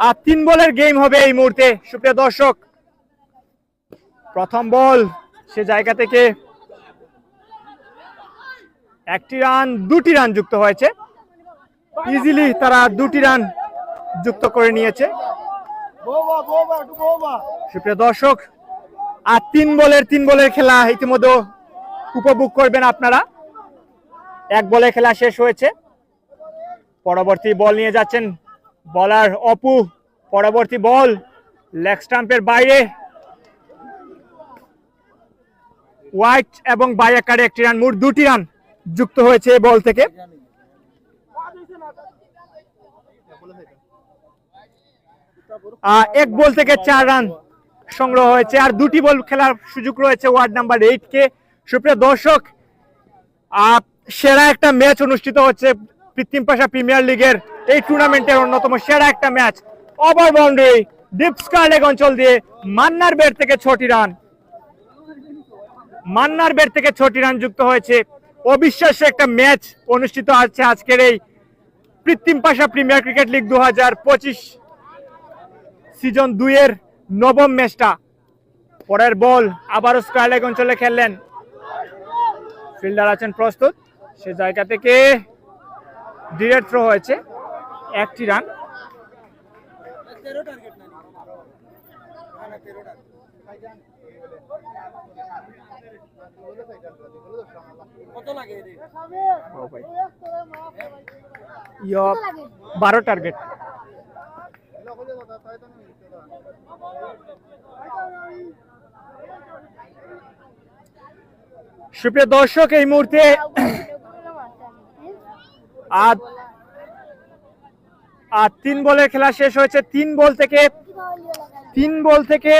আর 3 বলের গেম হবে এই মুহূর্তে সুপ্রিয় দর্শক। প্রথম বল, সে জায়গা থেকে একটি রান, 2টি রান যুক্ত হয়েছে। ইজিলি তারা 2টি রান যুক্ত করে নিয়েছে সুপ্রিয় দর্শক। আর 3 বলের খেলা ইতিমধ্যে উপভোগ করবেন আপনারা। 1 বলে খেলা শেষ হয়েছে। পরবর্তী বল নিয়ে যাচ্ছেন বলার অপু। পরবর্তী বল লেগ স্টাম্পের বাইরে, হোয়াইট এবং বাই-আকারে একটি রান, মোট 2টি রান যুক্ত হয়েছে এই বল থেকে। এক বল থেকে 4 রান সংগ্রহ হয়েছে। আর 2টি বল খেলার সুযোগ রয়েছে ওয়ার্ড নাম্বার 8 কে। সুপ্রিয় দর্শক, সেরা একটা ম্যাচ অনুষ্ঠিত হচ্ছে কৃত্রিম পাশা প্রিমিয়ার লিগের এই টুর্নামেন্টের অন্যতম সেরা একটা match. Over boundary deep square leg অঞ্চল দিয়ে মান্নার বেড থেকে 6টি রান, মান্নার বেড থেকে 6টি রান যুক্ত হয়েছে। অবিশ্বাস্য একটা ম্যাচ অনুষ্ঠিত হচ্ছে আজকের এই কৃত্রিম পাশা প্রিমিয়ার ক্রিকেট লিগ 2025 সিজন 2 এর 9ম ম্যাচটা। পরের বল আবারও স্কয়ার লেগ অঞ্চলে খেললেন, ফিল্ডার আছেন প্রস্তুত, সে জায়গা থেকে ডিরেক্ট থ্রো হয়েছে, 1টি রান। ইয়ো 12 টার্গেট। সুপ্রিয় দর্শক, এই মুহূর্তে আর 3 বলের খেলা শেষ হয়েছে। 3 বল থেকে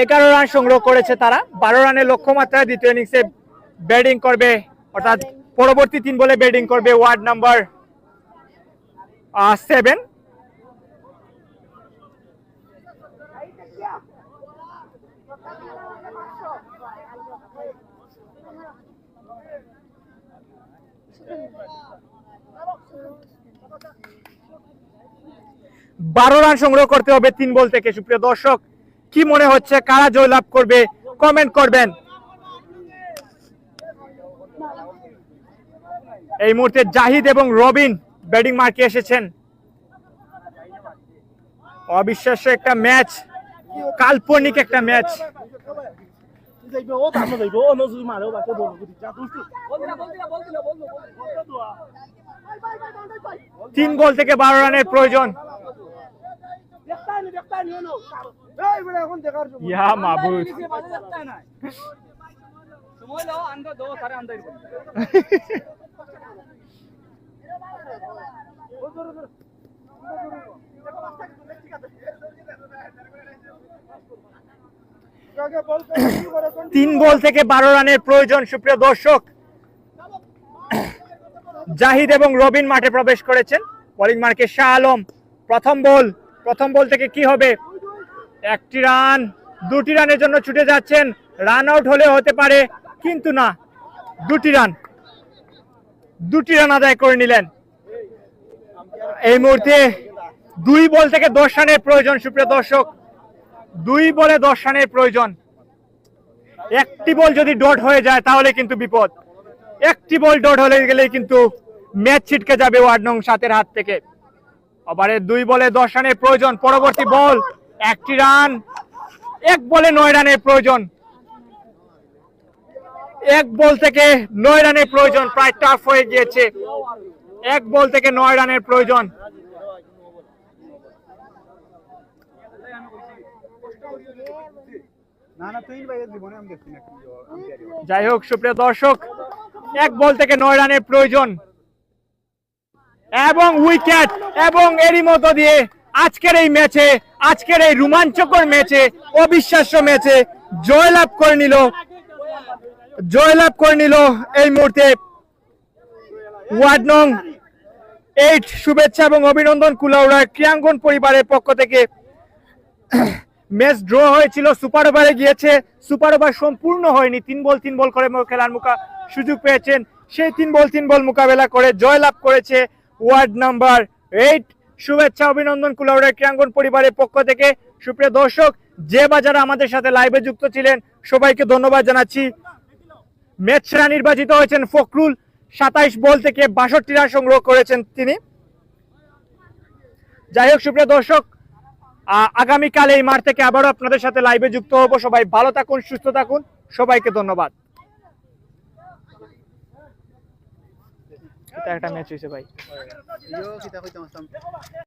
11 রান সংগ্রহ করেছে তারা। 12 রানের লক্ষ্যমাত্রায় দ্বিতীয় ইনিংসে ব্যাটিং করবে, অর্থাৎ পরবর্তী 3 বলে ব্যাটিং করবে ওয়ার্ড নাম্বার 7। বারো রান সংগ্রহ করতে হবে 3 বল থেকে। সুপ্রিয় দর্শক, কি মনে হচ্ছে কারা জয়লাভ করবে কমেন্ট করবেন। এই মুহূর্তে জাহিদ এবং রবিন ব্যাটিং মার্কে এসেছেন। অবিশ্বাস্য একটা ম্যাচ, কাল্পনিক একটা ম্যাচ। 3 বল থেকে 12 রানের প্রয়োজন। ইয়া মাহবুব, তিন বল থেকে 12 রানের প্রয়োজন। সুপ্রিয় দর্শক, জাহিদ এবং রবিন মাঠে প্রবেশ করেছেন। বোলিং মার্কে শাহ আলম। প্রথম বল থেকে কি হবে? 1টি রান, 2টি রানের জন্য ছুটে যাচ্ছেন। রান আউট হলে হতে পারে, কিন্তু না, 2টি রান আদায় করে নিলেন। এই মুহূর্তে 2 বল থেকে 10 রানের প্রয়োজন। সুপ্রিয় দর্শক, 2 বলে 10 রানের প্রয়োজন। 1টি বল যদি ডট হয়ে যায় তাহলে কিন্তু বিপদ। 1টি বল ডট হয়ে গেলে কিন্তু ম্যাচ ছিটকে যাবে ওয়ার্ড নং 7-এর হাত থেকে। ওভারে 2 বলে 10 রানের প্রয়োজন। পরবর্তী বল 1টি রান, 1 বলে 9 রানের প্রয়োজন। 1 বল থেকে 9 রানের প্রয়োজন, প্রায় টাফ হয়ে গিয়েছে। 1 বল থেকে 9 রানের প্রয়োজন। যাই হোক সুপ্রিয় দর্শক, 1 বল থেকে 9 রানের প্রয়োজন এবং উইকেট। এবং এরই মধ্য দিয়ে আজকের এই ম্যাচে, আজকের এই রোমাঞ্চকর ম্যাচে, অবিশ্বাস্য ম্যাচে জয়লাভ করে নিল এই মুহূর্তে ওয়ার্ড নং 8। শুভেচ্ছা এবং অভিনন্দন কুলাউড়া ক্রীড়াঙ্গন পরিবারের পক্ষ থেকে। ম্যাচ ড্র হয়েছিল, সুপার ওভারে গিয়েছে, সুপার ওভার সম্পূর্ণ হয়নি। 3 বল করে খেলার সুযোগ পেয়েছেন সেই 3 বল মোকাবেলা করে জয়লাভ করেছে ওয়ার্ড নাম্বার 8। শুভেচ্ছা অভিনন্দন কুলাউড়া ক্রীড়াঙ্গন পরিবারের পক্ষ থেকে। সুপ্রিয় দর্শক, যে বা যারা আমাদের সাথে লাইভে যুক্ত ছিলেন সবাইকে ধন্যবাদ জানাচ্ছি। ম্যাচ সেরা নির্বাচিত হয়েছেন ফখরুল, 27 বল থেকে 62 রান সংগ্রহ করেছেন তিনি। যাই হোক সুপ্রিয় দর্শক, আগামীকাল এই মাঠ থেকে আবারও আপনাদের সাথে লাইভে যুক্ত হব। সবাই ভালো থাকুন, সুস্থ থাকুন, সবাইকে ধন্যবাদ। এটা একটা ম্যাচ হয়েছে ভাই।